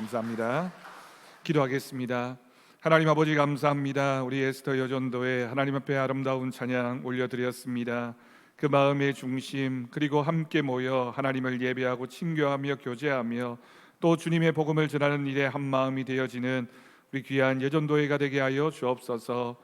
감사합니다. 기도하겠습니다. 하나님 아버지 감사합니다. 우리 에스더 여전도에 하나님 앞에 아름다운 찬양 올려드렸습니다. 그 마음의 중심, 그리고 함께 모여 하나님을 예배하고 친교하며 교제하며 또 주님의 복음을 전하는 일에 한 마음이 되어지는 우리 귀한 여전도회가 되게 하여 주옵소서.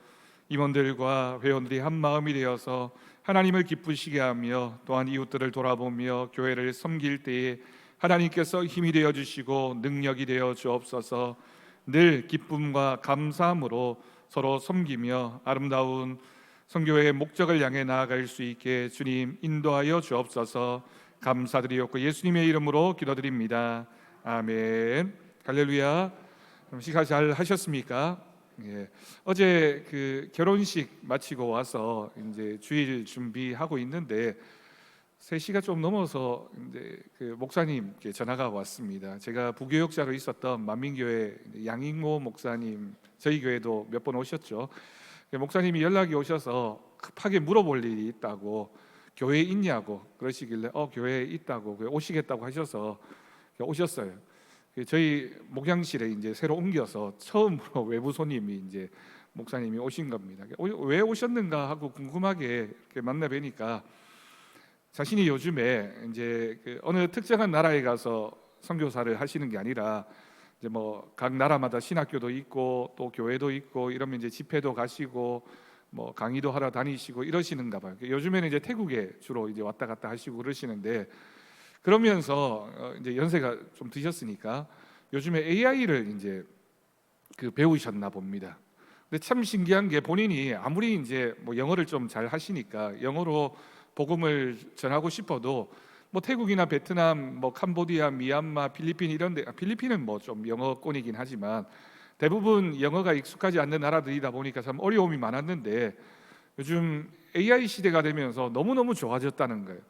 임원들과 회원들이 한 마음이 되어서 하나님을 기쁘시게 하며 또한 이웃들을 돌아보며 교회를 섬길 때에 하나님께서 힘이 되어 주시고 능력이 되어 주옵소서. 늘 기쁨과 감사함으로 서로 섬기며 아름다운 선교회의 목적을 향해 나아갈 수 있게 주님 인도하여 주옵소서. 감사드리옵고 예수님의 이름으로 기도드립니다. 아멘. 할렐루야. 식사 잘 하셨습니까? 예. 어제 그 결혼식 마치고 와서 이제 주일 준비하고 있는데 3시가 좀 넘어서 이제 그 목사님께 전화가 왔습니다. 제가 부교역자로 있었던 만민교회 양익모 목사님, 저희 교회도 몇 번 오셨죠. 목사님이 연락이 오셔서 급하게 물어볼 일이 있다고, 교회에 있냐고 그러시길래 교회에 있다고 오시겠다고 하셔서 오셨어요. 저희 목양실에 이제 새로 옮겨서 처음으로 외부 손님이 이제 목사님이 오신 겁니다. 왜 오셨는가 하고 궁금하게 이렇게 만나 뵈니까 자신이 요즘에 이제 어느 특정한 나라에 가서 선교사를 하시는 게 아니라 이제 뭐 각 나라마다 신학교도 있고 또 교회도 있고 이러면 이제 집회도 가시고 뭐 강의도 하러 다니시고 이러시는가 봐요. 요즘에는 이제 태국에 주로 이제 왔다 갔다 하시고 그러시는데, 그러면서 이제 연세가 좀 드셨으니까 요즘에 AI를 이제 배우셨나 봅니다. 근데 참 신기한 게 본인이 아무리 이제 뭐 영어를 좀 잘 하시니까 영어로 복음을 전하고 싶어도 뭐 태국이나 베트남, 뭐 캄보디아, 미얀마, 필리핀 이런데, 필리핀은 뭐 좀 영어권이긴 하지만 대부분 영어가 익숙하지 않는 나라들이다 보니까 참 어려움이 많았는데 요즘 AI 시대가 되면서 너무너무 좋아졌다는 거예요.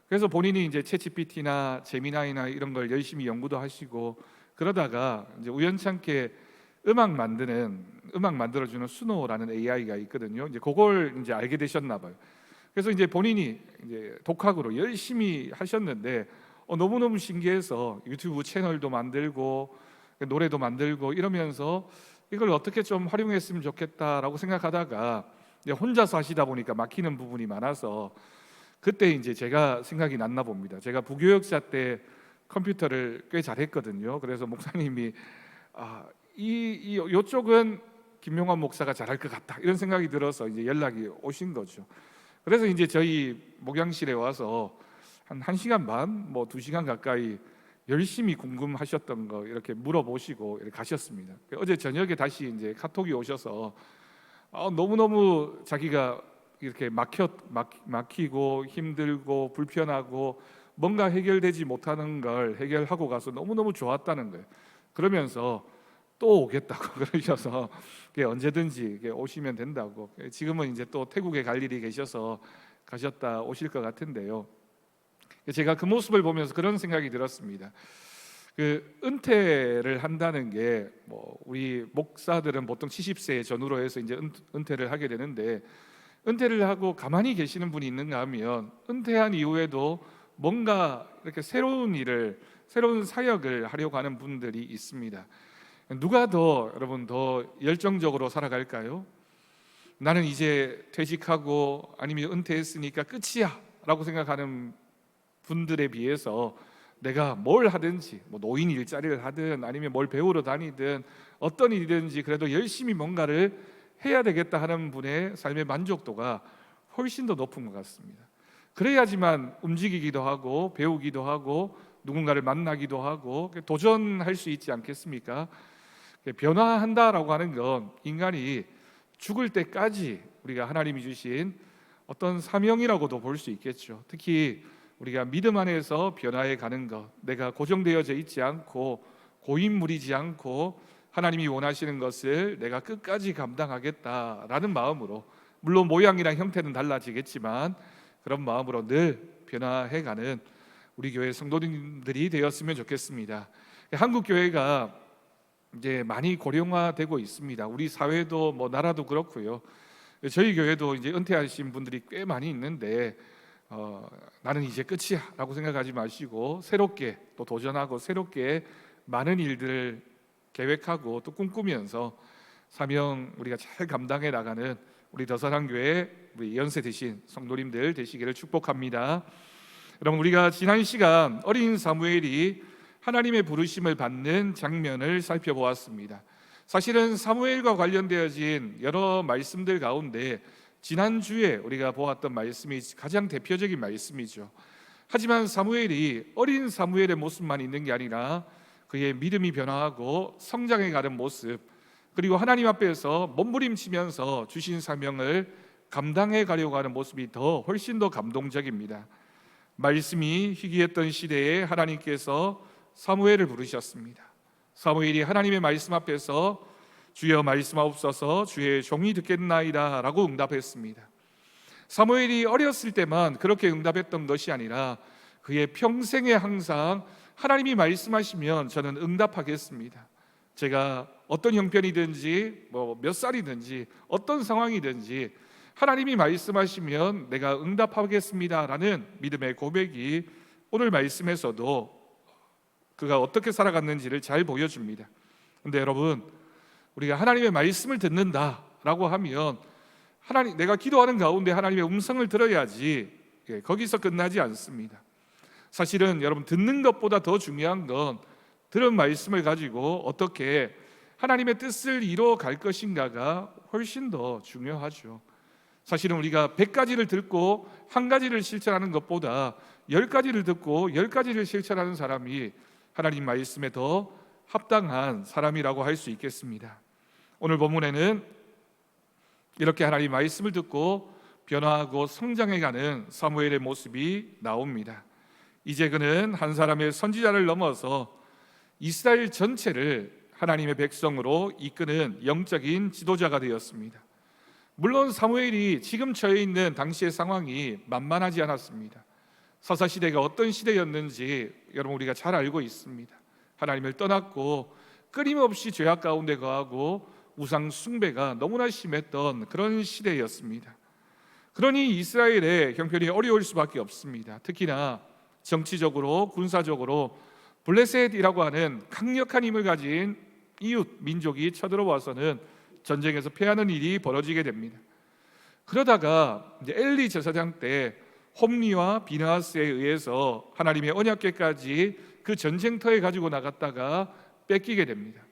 그래서 본인이 이제 챗GPT나 제미나이나 이런 걸 열심히 연구도 하시고 그러다가 이제 우연찮게 음악 만들어주는 수노라는 AI가 있거든요. 이제 그걸 이제 알게 되셨나 봐요. 그래서 이제 본인이 이제 독학으로 열심히 하셨는데 너무너무 신기해서 유튜브 채널도 만들고 노래도 만들고 이러면서 이걸 어떻게 좀 활용했으면 좋겠다라고 생각하다가 이제 혼자서 하시다 보니까 막히는 부분이 많아서 그때 이제 제가 생각이 났나 봅니다. 제가 부교역자 때 컴퓨터를 꽤 잘했거든요. 그래서 목사님이 이쪽은 김용환 목사가 잘할 것 같다 이런 생각이 들어서 이제 연락이 오신 거죠. 그래서 이제 저희 목양실에 와서 한 1시간 반, 뭐 2시간 가까이 열심히 궁금하셨던 거 이렇게 물어보시고 이렇게 가셨습니다. 어제 저녁에 다시 이제 카톡이 오셔서 너무너무 자기가 이렇게 막히고 힘들고 불편하고 뭔가 해결되지 못하는 걸 해결하고 가서 너무너무 좋았다는 거예요. 그러면서 또 오겠다고 그러셔서 언제든지 오시면 된다고. 지금은 이제 또 태국에 갈 일이 계셔서 가셨다 오실 것 같은데요. 제가 그 모습을 보면서 그런 생각이 들었습니다. 은퇴를 한다는 게 뭐 우리 목사들은 보통 70세 전후로 해서 이제 은퇴를 하게 되는데, 은퇴를 하고 가만히 계시는 분이 있는가 하면 은퇴한 이후에도 뭔가 이렇게 새로운 일을, 새로운 사역을 하려고 하는 분들이 있습니다. 누가 여러분 더 열정적으로 살아갈까요? 나는 이제 퇴직하고 아니면 은퇴했으니까 끝이야 라고 생각하는 분들에 비해서 내가 뭘 하든지 뭐 노인 일자리를 하든 아니면 뭘 배우러 다니든 어떤 일이든지 그래도 열심히 뭔가를 해야 되겠다 하는 분의 삶의 만족도가 훨씬 더 높은 것 같습니다. 그래야지만 움직이기도 하고 배우기도 하고 누군가를 만나기도 하고 도전할 수 있지 않겠습니까? 변화한다라고 하는 건 인간이 죽을 때까지 우리가 하나님이 주신 어떤 사명이라고도 볼 수 있겠죠. 특히 우리가 믿음 안에서 변화해 가는 것, 내가 고정되어져 있지 않고 고인물이지 않고 하나님이 원하시는 것을 내가 끝까지 감당하겠다라는 마음으로, 물론 모양이랑 형태는 달라지겠지만 그런 마음으로 늘 변화해 가는 우리 교회 성도님들이 되었으면 좋겠습니다. 한국 교회가 이제 많이 고령화되고 있습니다. 우리 사회도 뭐 나라도 그렇고요. 저희 교회도 이제 은퇴하신 분들이 꽤 많이 있는데 나는 이제 끝이야 라고 생각하지 마시고 새롭게 또 도전하고 새롭게 많은 일들을 계획하고 또 꿈꾸면서 사명 우리가 잘 감당해 나가는 우리 더사랑교회 우리 연세 드신 성도님들 되시기를 축복합니다. 여러분, 우리가 지난 시간 어린 사무엘이 하나님의 부르심을 받는 장면을 살펴보았습니다. 사실은 사무엘과 관련되어진 여러 말씀들 가운데 지난주에 우리가 보았던 말씀이 가장 대표적인 말씀이죠. 하지만 사무엘이 어린 사무엘의 모습만 있는 게 아니라 그의 믿음이 변화하고 성장해가는 모습, 그리고 하나님 앞에서 몸부림치면서 주신 사명을 감당해 가려고 하는 모습이 훨씬 더 감동적입니다. 말씀이 희귀했던 시대에 하나님께서 사무엘을 부르셨습니다. 사무엘이 하나님의 말씀 앞에서 주여 말씀하옵소서, 주의 종이 듣겠나이다 라고 응답했습니다. 사무엘이 어렸을 때만 그렇게 응답했던 것이 아니라 그의 평생에 항상 하나님이 말씀하시면 저는 응답하겠습니다. 제가 어떤 형편이든지 몇 살이든지 어떤 상황이든지 하나님이 말씀하시면 내가 응답하겠습니다 라는 믿음의 고백이 오늘 말씀에서도 그가 어떻게 살아갔는지를 잘 보여줍니다. 그런데 여러분, 우리가 하나님의 말씀을 듣는다라고 하면 내가 기도하는 가운데 하나님의 음성을 들어야지 거기서 끝나지 않습니다. 사실은 여러분, 듣는 것보다 더 중요한 건 들은 말씀을 가지고 어떻게 하나님의 뜻을 이루어 갈 것인가가 훨씬 더 중요하죠. 사실은 우리가 100가지를 듣고 한 가지를 실천하는 것보다 10가지를 듣고 10가지를 실천하는 사람이 하나님 말씀에 더 합당한 사람이라고 할 수 있겠습니다. 오늘 본문에는 이렇게 하나님 말씀을 듣고 변화하고 성장해가는 사무엘의 모습이 나옵니다. 이제 그는 한 사람의 선지자를 넘어서 이스라엘 전체를 하나님의 백성으로 이끄는 영적인 지도자가 되었습니다. 물론 사무엘이 지금 처해 있는 당시의 상황이 만만하지 않았습니다. 사사시대가 어떤 시대였는지 여러분 우리가 잘 알고 있습니다. 하나님을 떠났고 끊임없이 죄악 가운데 거하고 우상 숭배가 너무나 심했던 그런 시대였습니다. 그러니 이스라엘의 형편이 어려울 수밖에 없습니다. 특히나 정치적으로 군사적으로 블레셋이라고 하는 강력한 힘을 가진 이웃 민족이 쳐들어와서는 전쟁에서 패하는 일이 벌어지게 됩니다. 그러다가 이제 엘리 제사장 때 홈리와 비느하스에 의해서 하나님의 언약궤까지 그 전쟁터에 가지고 나갔다가 뺏기게 됩니다.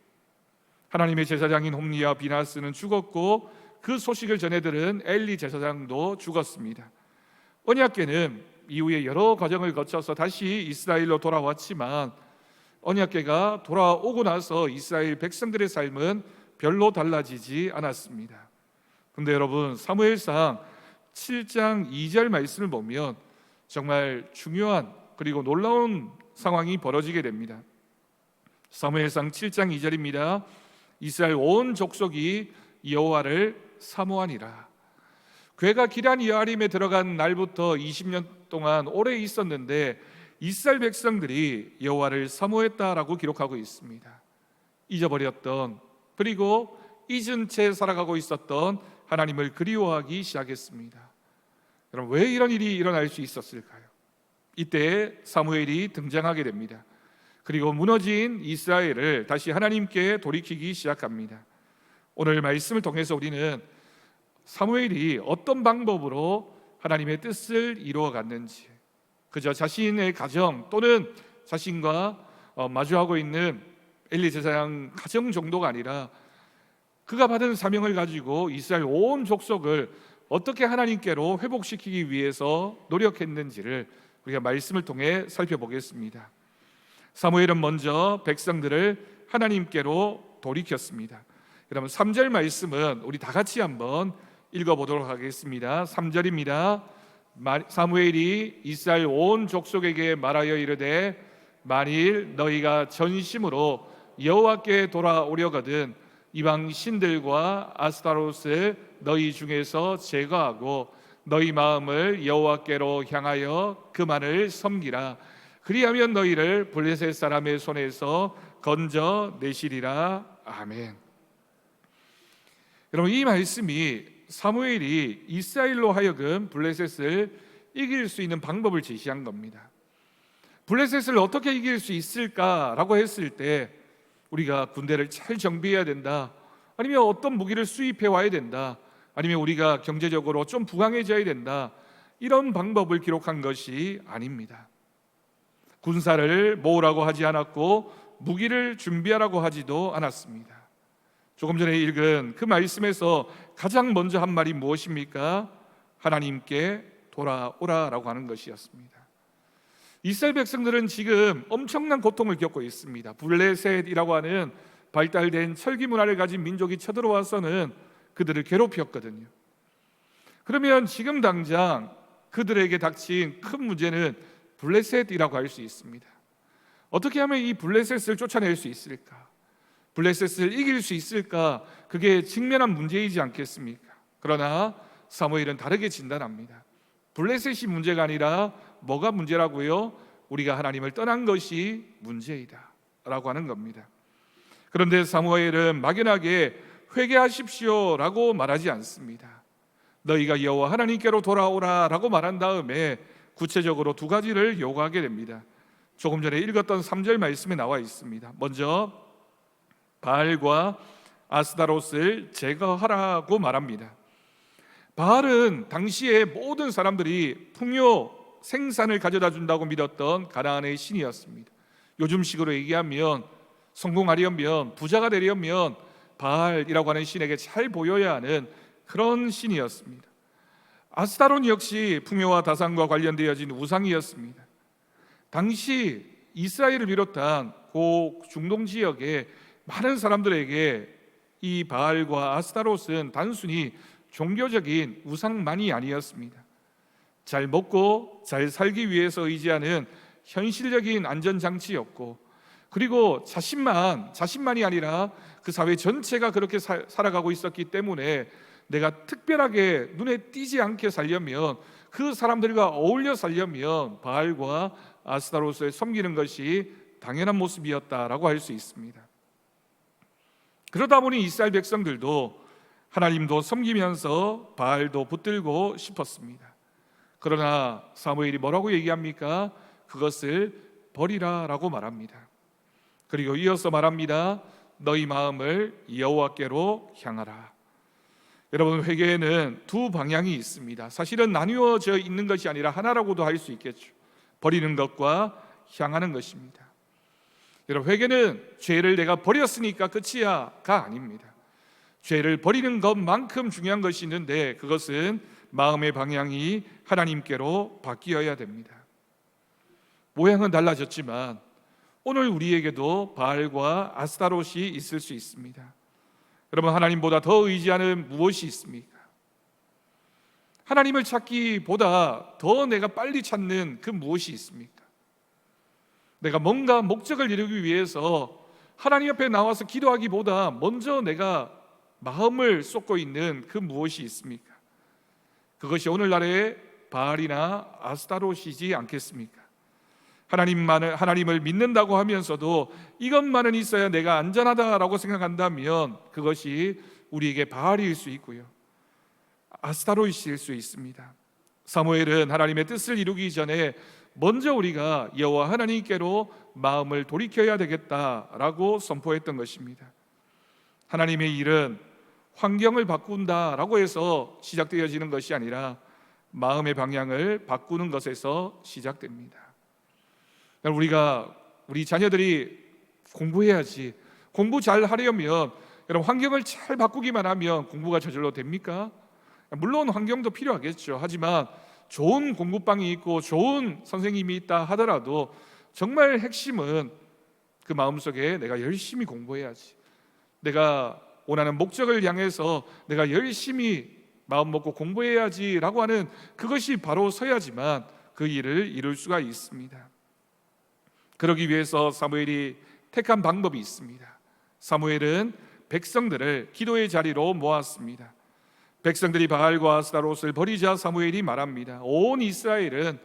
하나님의 제사장인 홈리와 비느하스는 죽었고 그 소식을 전해들은 엘리 제사장도 죽었습니다. 언약궤는 이후에 여러 과정을 거쳐서 다시 이스라엘로 돌아왔지만 언약궤가 돌아오고 나서 이스라엘 백성들의 삶은 별로 달라지지 않았습니다. 그런데 여러분, 사무엘상 7장 2절 말씀을 보면 정말 중요한 그리고 놀라운 상황이 벌어지게 됩니다. 사무엘상 7장 2절입니다. 이스라엘 온 족속이 여호와를 사모하니라. 괴가 기란 여아림에 들어간 날부터 20년 동안 오래 있었는데 이스라엘 백성들이 여호와를 사모했다라고 기록하고 있습니다. 잊어버렸던, 그리고 잊은 채 살아가고 있었던 하나님을 그리워하기 시작했습니다. 여러분, 왜 이런 일이 일어날 수 있었을까요? 이때 사무엘이 등장하게 됩니다. 그리고 무너진 이스라엘을 다시 하나님께 돌이키기 시작합니다. 오늘 말씀을 통해서 우리는 사무엘이 어떤 방법으로 하나님의 뜻을 이루어갔는지, 그저 자신의 가정 또는 자신과 마주하고 있는 엘리 제사장 가정 정도가 아니라 그가 받은 사명을 가지고 이스라엘 온 족속을 어떻게 하나님께로 회복시키기 위해서 노력했는지를 우리가 말씀을 통해 살펴보겠습니다. 사무엘은 먼저 백성들을 하나님께로 돌이켰습니다. 여러분, 3절 말씀은 우리 다 같이 한번 읽어보도록 하겠습니다. 3절입니다. 사무엘이 이스라엘 온 족속에게 말하여 이르되 만일 너희가 전심으로 여호와께 돌아오려거든 이방 신들과 아스타롯을 너희 중에서 제거하고 너희 마음을 여호와께로 향하여 그만을 섬기라. 그리하면 너희를 블레셋 사람의 손에서 건져 내시리라. 아멘. 여러분, 이 말씀이 사무엘이 이스라엘로 하여금 블레셋을 이길 수 있는 방법을 제시한 겁니다. 블레셋을 어떻게 이길 수 있을까라고 했을 때 우리가 군대를 잘 정비해야 된다, 아니면 어떤 무기를 수입해 와야 된다, 아니면 우리가 경제적으로 좀 부강해져야 된다, 이런 방법을 기록한 것이 아닙니다. 군사를 모으라고 하지 않았고 무기를 준비하라고 하지도 않았습니다. 조금 전에 읽은 그 말씀에서 가장 먼저 한 말이 무엇입니까? 하나님께 돌아오라라고 하는 것이었습니다. 이스라엘 백성들은 지금 엄청난 고통을 겪고 있습니다. 블레셋이라고 하는 발달된 철기 문화를 가진 민족이 쳐들어와서는 그들을 괴롭혔거든요. 그러면 지금 당장 그들에게 닥친 큰 문제는 블레셋이라고 할 수 있습니다. 어떻게 하면 이 블레셋을 쫓아낼 수 있을까? 블레셋을 이길 수 있을까? 그게 직면한 문제이지 않겠습니까? 그러나 사무엘은 다르게 진단합니다. 블레셋이 문제가 아니라 뭐가 문제라고요? 우리가 하나님을 떠난 것이 문제이다 라고 하는 겁니다. 그런데 사무엘은 막연하게 회개하십시오 라고 말하지 않습니다. 너희가 여호와 하나님께로 돌아오라 라고 말한 다음에 구체적으로 두 가지를 요구하게 됩니다. 조금 전에 읽었던 3절 말씀에 나와 있습니다. 먼저 바알과 아스타롯을 제거하라고 말합니다. 바알은 당시에 모든 사람들이 풍요 생산을 가져다 준다고 믿었던 가나안의 신이었습니다. 요즘식으로 얘기하면 성공하려면, 부자가 되려면 바알이라고 하는 신에게 잘 보여야 하는 그런 신이었습니다. 아스타론 역시 풍요와 다산과 관련되어진 우상이었습니다. 당시 이스라엘을 비롯한 고 중동 지역의 많은 사람들에게 이 바알과 아스타롯은 단순히 종교적인 우상만이 아니었습니다. 잘 먹고 잘 살기 위해서 의지하는 현실적인 안전장치였고, 그리고 자신만이 아니라 그 사회 전체가 그렇게 살아가고 있었기 때문에 내가 특별하게 눈에 띄지 않게 살려면, 그 사람들과 어울려 살려면 바알과 아스타롯을 섬기는 것이 당연한 모습이었다라고 할 수 있습니다. 그러다 보니 이스라엘 백성들도 하나님도 섬기면서 바알도 붙들고 싶었습니다. 그러나 사무엘이 뭐라고 얘기합니까? 그것을 버리라 라고 말합니다. 그리고 이어서 말합니다. 너희 마음을 여호와께로 향하라. 여러분, 회개에는 두 방향이 있습니다. 사실은 나뉘어져 있는 것이 아니라 하나라고도 할 수 있겠죠. 버리는 것과 향하는 것입니다. 여러분, 회개는 죄를 내가 버렸으니까 끝이야가 아닙니다. 죄를 버리는 것만큼 중요한 것이 있는데, 그것은 마음의 방향이 하나님께로 바뀌어야 됩니다. 모양은 달라졌지만 오늘 우리에게도 바알과 아스타롯이 있을 수 있습니다. 여러분, 하나님보다 더 의지하는 무엇이 있습니까? 하나님을 찾기보다 더 내가 빨리 찾는 그 무엇이 있습니까? 내가 뭔가 목적을 이루기 위해서 하나님 앞에 나와서 기도하기보다 먼저 내가 마음을 쏟고 있는 그 무엇이 있습니까? 그것이 오늘날의 바알이나 아스타롯이지 않겠습니까? 하나님을 믿는다고 하면서도 이것만은 있어야 내가 안전하다라고 생각한다면 그것이 우리에게 바알일 수 있고요, 아스타롯일 수 있습니다. 사무엘은 하나님의 뜻을 이루기 전에 먼저 우리가 여호와 하나님께로 마음을 돌이켜야 되겠다라고 선포했던 것입니다. 하나님의 일은 환경을 바꾼다라고 해서 시작되어지는 것이 아니라 마음의 방향을 바꾸는 것에서 시작됩니다. 우리 자녀들이 공부해야지, 공부 잘 하려면, 여러분, 환경을 잘 바꾸기만 하면 공부가 저절로 됩니까? 물론 환경도 필요하겠죠. 하지만 좋은 공부방이 있고 좋은 선생님이 있다 하더라도 정말 핵심은 그 마음속에 내가 열심히 공부해야지, 내가 원하는 목적을 향해서 내가 열심히 마음 먹고 공부해야지 라고 하는 그것이 바로 서야지만 그 일을 이룰 수가 있습니다. 그러기 위해서 사무엘이 택한 방법이 있습니다. 사무엘은 백성들을 기도의 자리로 모았습니다. 백성들이 바알과 아스타롯을 버리자 사무엘이 말합니다. 온 이스라엘은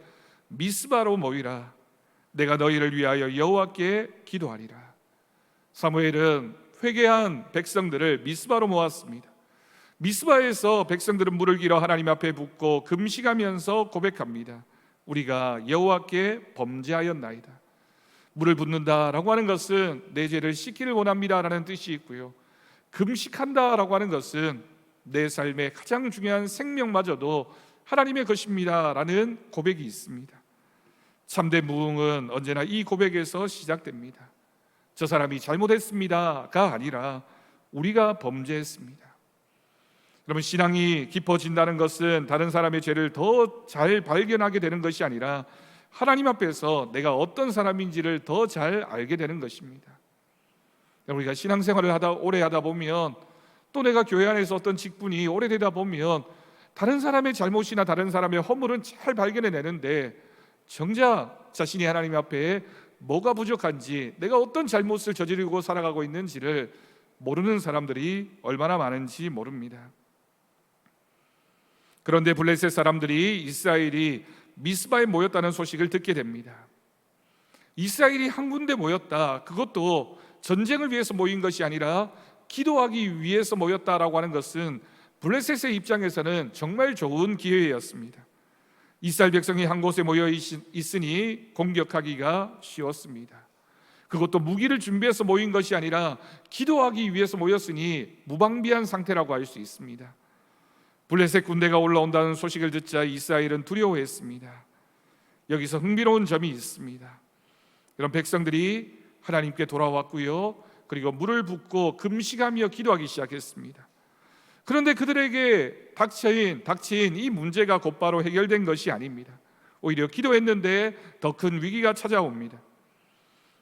미스바로 모이라. 내가 너희를 위하여 여호와께 기도하리라. 사무엘은 회개한 백성들을 미스바로 모았습니다. 미스바에서 백성들은 물을 길어 하나님 앞에 붓고 금식하면서 고백합니다. 우리가 여호와께 범죄하였나이다. 물을 붓는다라고 하는 것은 내 죄를 씻기를 원합니다라는 뜻이 있고요, 금식한다라고 하는 것은 내 삶의 가장 중요한 생명마저도 하나님의 것입니다라는 고백이 있습니다. 참된 무흥은 언제나 이 고백에서 시작됩니다. 저 사람이 잘못했습니다가 아니라 우리가 범죄했습니다. 여러분, 신앙이 깊어진다는 것은 다른 사람의 죄를 더 잘 발견하게 되는 것이 아니라 하나님 앞에서 내가 어떤 사람인지를 더 잘 알게 되는 것입니다. 우리가 신앙생활을 오래 하다 보면, 또 내가 교회 안에서 어떤 직분이 오래되다 보면 다른 사람의 잘못이나 다른 사람의 허물은 잘 발견해내는데, 정작 자신이 하나님 앞에 뭐가 부족한지, 내가 어떤 잘못을 저지르고 살아가고 있는지를 모르는 사람들이 얼마나 많은지 모릅니다. 그런데 블레셋 사람들이 이스라엘이 미스바에 모였다는 소식을 듣게 됩니다. 이스라엘이 한 군데 모였다, 그것도 전쟁을 위해서 모인 것이 아니라 기도하기 위해서 모였다라고 하는 것은 블레셋의 입장에서는 정말 좋은 기회였습니다. 이스라엘 백성이 한 곳에 모여 있으니 공격하기가 쉬웠습니다. 그것도 무기를 준비해서 모인 것이 아니라 기도하기 위해서 모였으니 무방비한 상태라고 할 수 있습니다. 블레셋 군대가 올라온다는 소식을 듣자 이스라엘은 두려워했습니다. 여기서 흥미로운 점이 있습니다. 이런 백성들이 하나님께 돌아왔고요, 그리고 물을 붓고 금식하며 기도하기 시작했습니다. 그런데 그들에게 닥친 이 문제가 곧바로 해결된 것이 아닙니다. 오히려 기도했는데 더 큰 위기가 찾아옵니다.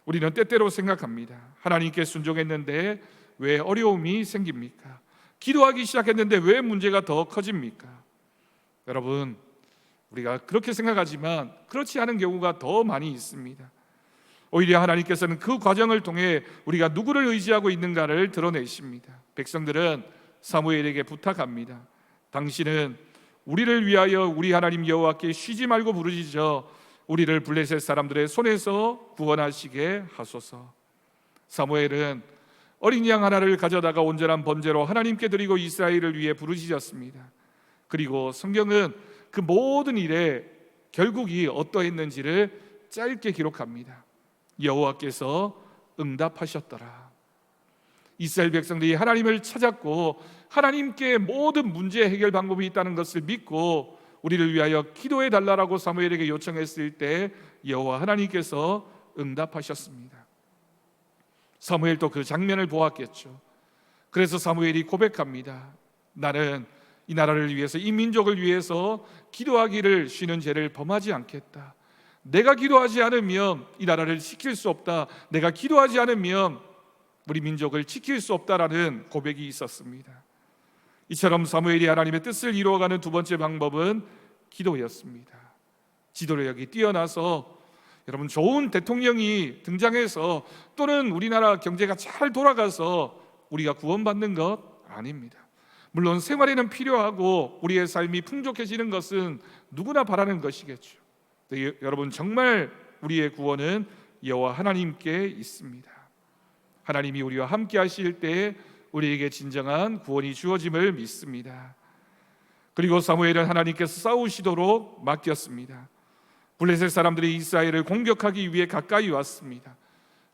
우리는 때때로 생각합니다. 하나님께 순종했는데 왜 어려움이 생깁니까? 기도하기 시작했는데 왜 문제가 더 커집니까? 여러분, 우리가 그렇게 생각하지만 그렇지 않은 경우가 더 많이 있습니다. 오히려 하나님께서는 그 과정을 통해 우리가 누구를 의지하고 있는가를 드러내십니다. 백성들은 사무엘에게 부탁합니다. 당신은 우리를 위하여 우리 하나님 여호와께 쉬지 말고 부르짖어 우리를 블레셋 사람들의 손에서 구원하시게 하소서. 사무엘은 어린 양 하나를 가져다가 온전한 번제로 하나님께 드리고 이스라엘을 위해 부르짖었습니다. 그리고 성경은 그 모든 일의 결국이 어떠했는지를 짧게 기록합니다. 여호와께서 응답하셨더라. 이스라엘 백성들이 하나님을 찾았고 하나님께 모든 문제 해결 방법이 있다는 것을 믿고 우리를 위하여 기도해 달라고 사무엘에게 요청했을 때 여호와 하나님께서 응답하셨습니다. 사무엘도 그 장면을 보았겠죠. 그래서 사무엘이 고백합니다. 나는 이 나라를 위해서, 이 민족을 위해서 기도하기를 쉬는 죄를 범하지 않겠다. 내가 기도하지 않으면 이 나라를 지킬 수 없다. 내가 기도하지 않으면 우리 민족을 지킬 수 없다라는 고백이 있었습니다. 이처럼 사무엘이 하나님의 뜻을 이루어가는 두 번째 방법은 기도였습니다. 지도력이 뛰어나서 여러분, 좋은 대통령이 등장해서 또는 우리나라 경제가 잘 돌아가서 우리가 구원받는 것 아닙니다. 물론 생활에는 필요하고 우리의 삶이 풍족해지는 것은 누구나 바라는 것이겠죠. 여러분, 정말 우리의 구원은 여호와 하나님께 있습니다. 하나님이 우리와 함께 하실 때 우리에게 진정한 구원이 주어짐을 믿습니다. 그리고 사무엘은 하나님께서 싸우시도록 맡겼습니다. 블레셋 사람들이 이스라엘을 공격하기 위해 가까이 왔습니다.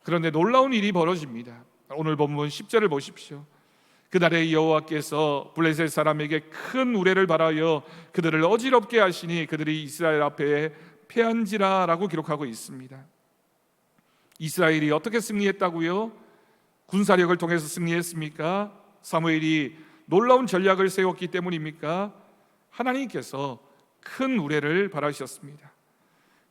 그런데 놀라운 일이 벌어집니다. 오늘 본문 10절을 보십시오. 그날에 여호와께서 블레셋 사람에게 큰 우레를 발하여 그들을 어지럽게 하시니 그들이 이스라엘 앞에 패한지라라고 기록하고 있습니다. 이스라엘이 어떻게 승리했다고요? 군사력을 통해서 승리했습니까? 사무엘이 놀라운 전략을 세웠기 때문입니까? 하나님께서 큰 우레를 발하셨습니다.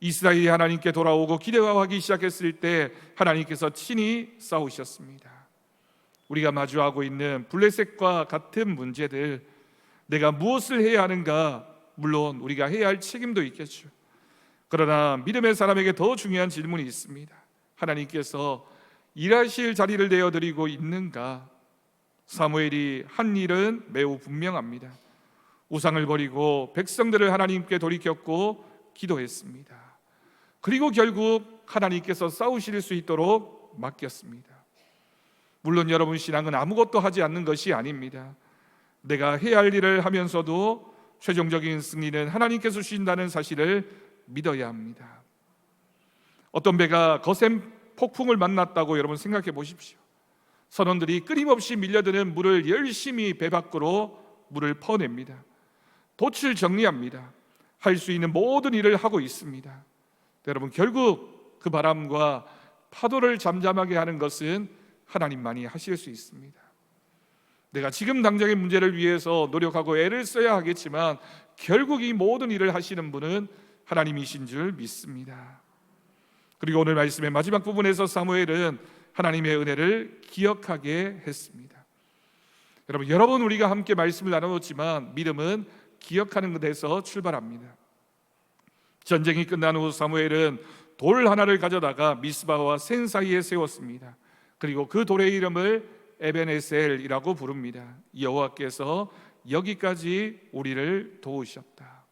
이스라엘이 하나님께 돌아오고 기대하기 시작했을 때 하나님께서 친히 싸우셨습니다. 우리가 마주하고 있는 블레셋과 같은 문제들, 내가 무엇을 해야 하는가? 물론 우리가 해야 할 책임도 있겠죠. 그러나 믿음의 사람에게 더 중요한 질문이 있습니다. 하나님께서 일하실 자리를 내어드리고 있는가? 사무엘이 한 일은 매우 분명합니다. 우상을 버리고 백성들을 하나님께 돌이켰고 기도했습니다. 그리고 결국 하나님께서 싸우실 수 있도록 맡겼습니다. 물론 여러분, 신앙은 아무것도 하지 않는 것이 아닙니다. 내가 해야 할 일을 하면서도 최종적인 승리는 하나님께서 주신다는 사실을 믿어야 합니다. 어떤 배가 거센 폭풍을 만났다고 여러분 생각해 보십시오. 선원들이 끊임없이 밀려드는 물을 열심히 배 밖으로 물을 퍼냅니다. 돛을 정리합니다. 할 수 있는 모든 일을 하고 있습니다. 여러분, 결국 그 바람과 파도를 잠잠하게 하는 것은 하나님만이 하실 수 있습니다. 내가 지금 당장의 문제를 위해서 노력하고 애를 써야 하겠지만 결국 이 모든 일을 하시는 분은 하나님이신 줄 믿습니다. 그리고 오늘 말씀의 마지막 부분에서 사무엘은 하나님의 은혜를 기억하게 했습니다. 여러 번 우리가 함께 말씀을 나누었지만 믿음은 기억하는 것에서 출발합니다. 전쟁이 끝난 후 사무엘은 돌 하나를 가져다가 미스바와 센 사이에 세웠습니다. 그리고 그 돌의 이름을 에벤에셀이라고 부릅니다. 여호와께서 여기까지 우리를 도우셨다.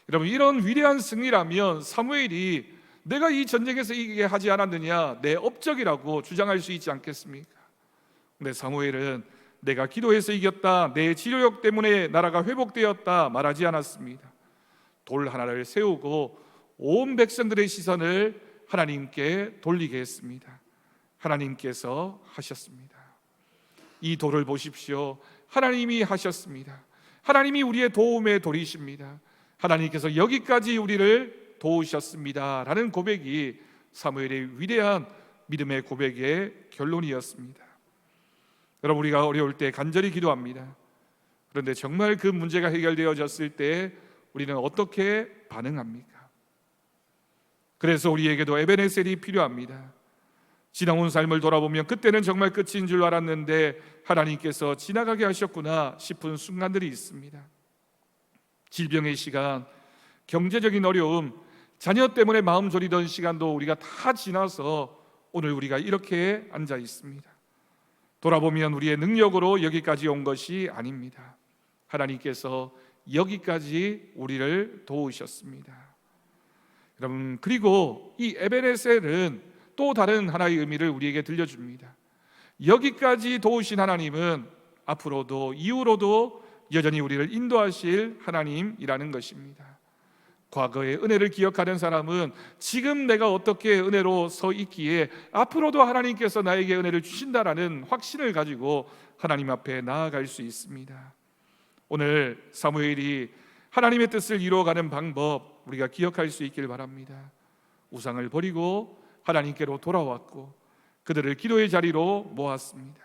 여러분, 이런 위대한 승리라면 사무엘이 내가 이 전쟁에서 이기게 하지 않았느냐, 내 업적이라고 주장할 수 있지 않겠습니까? 근데 사무엘은 내가 기도해서 이겼다, 내 지도력 때문에 나라가 회복되었다 말하지 않았습니다. 돌 하나를 세우고 온 백성들의 시선을 하나님께 돌리게 했습니다. 하나님께서 하셨습니다. 이 돌을 보십시오. 하나님이 하셨습니다. 하나님이 우리의 도움의 돌이십니다. 하나님께서 여기까지 우리를 도우셨습니다 라는 고백이 사무엘의 위대한 믿음의 고백의 결론이었습니다. 여러분, 우리가 어려울 때 간절히 기도합니다. 그런데 정말 그 문제가 해결되어졌을 때 우리는 어떻게 반응합니까? 그래서 우리에게도 에벤에셀이 필요합니다. 지나온 삶을 돌아보면 그때는 정말 끝인 줄 알았는데 하나님께서 지나가게 하셨구나 싶은 순간들이 있습니다. 질병의 시간, 경제적인 어려움, 자녀 때문에 마음 졸이던 시간도 우리가 다 지나서 오늘 우리가 이렇게 앉아 있습니다. 돌아보면 우리의 능력으로 여기까지 온 것이 아닙니다. 하나님께서 여기까지 우리를 도우셨습니다. 여러분, 그리고 이 에벤에셀은 또 다른 하나의 의미를 우리에게 들려줍니다. 여기까지 도우신 하나님은 앞으로도 이후로도 여전히 우리를 인도하실 하나님이라는 것입니다. 과거의 은혜를 기억하는 사람은 지금 내가 어떻게 은혜로 서 있기에 앞으로도 하나님께서 나에게 은혜를 주신다라는 확신을 가지고 하나님 앞에 나아갈 수 있습니다. 오늘 사무엘이 하나님의 뜻을 이루어가는 방법 우리가 기억할 수 있길 바랍니다. 우상을 버리고 하나님께로 돌아왔고 그들을 기도의 자리로 모았습니다.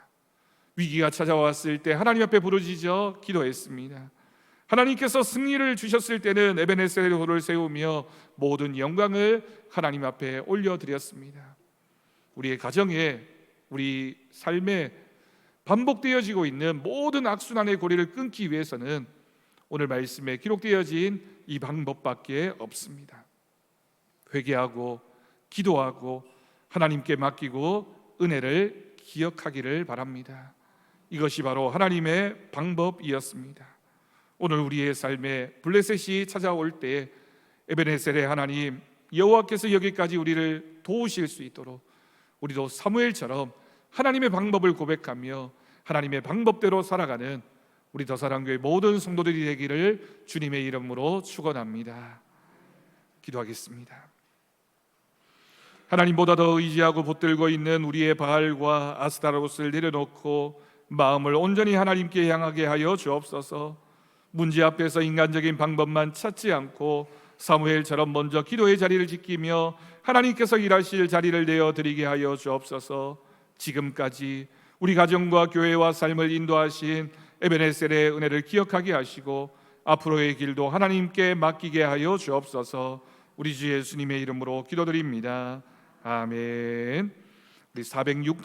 위기가 찾아왔을 때 하나님 앞에 부르짖어 기도했습니다. 하나님께서 승리를 주셨을 때는 에벤에셀의 돌을 세우며 모든 영광을 하나님 앞에 올려드렸습니다. 우리의 가정에, 우리 삶에 반복되어지고 있는 모든 악순환의 고리를 끊기 위해서는 오늘 말씀에 기록되어진 이 방법밖에 없습니다. 회개하고 기도하고 하나님께 맡기고 은혜를 기억하기를 바랍니다. 이것이 바로 하나님의 방법이었습니다. 오늘 우리의 삶에 블레셋이 찾아올 때 에벤에셀의 하나님 여호와께서 여기까지 우리를 도우실 수 있도록 우리도 사무엘처럼 하나님의 방법을 고백하며 하나님의 방법대로 살아가는 우리 더사랑교회 모든 성도들이 되기를 주님의 이름으로 축원합니다. 기도하겠습니다. 하나님보다 더 의지하고 붙들고 있는 우리의 바알과 아스타로스를 내려놓고 마음을 온전히 하나님께 향하게 하여 주옵소서. 문제 앞에서 인간적인 방법만 찾지 않고 사무엘처럼 먼저 기도의 자리를 지키며 하나님께서 일하실 자리를 내어드리게 하여 주옵소서. 지금까지 우리 가정과 교회와 삶을 인도하신 에벤에셀의 은혜를 기억하게 하시고 앞으로의 길도 하나님께 맡기게 하여 주옵소서. 우리 주 예수님의 이름으로 기도드립니다. 아멘. 우리 406장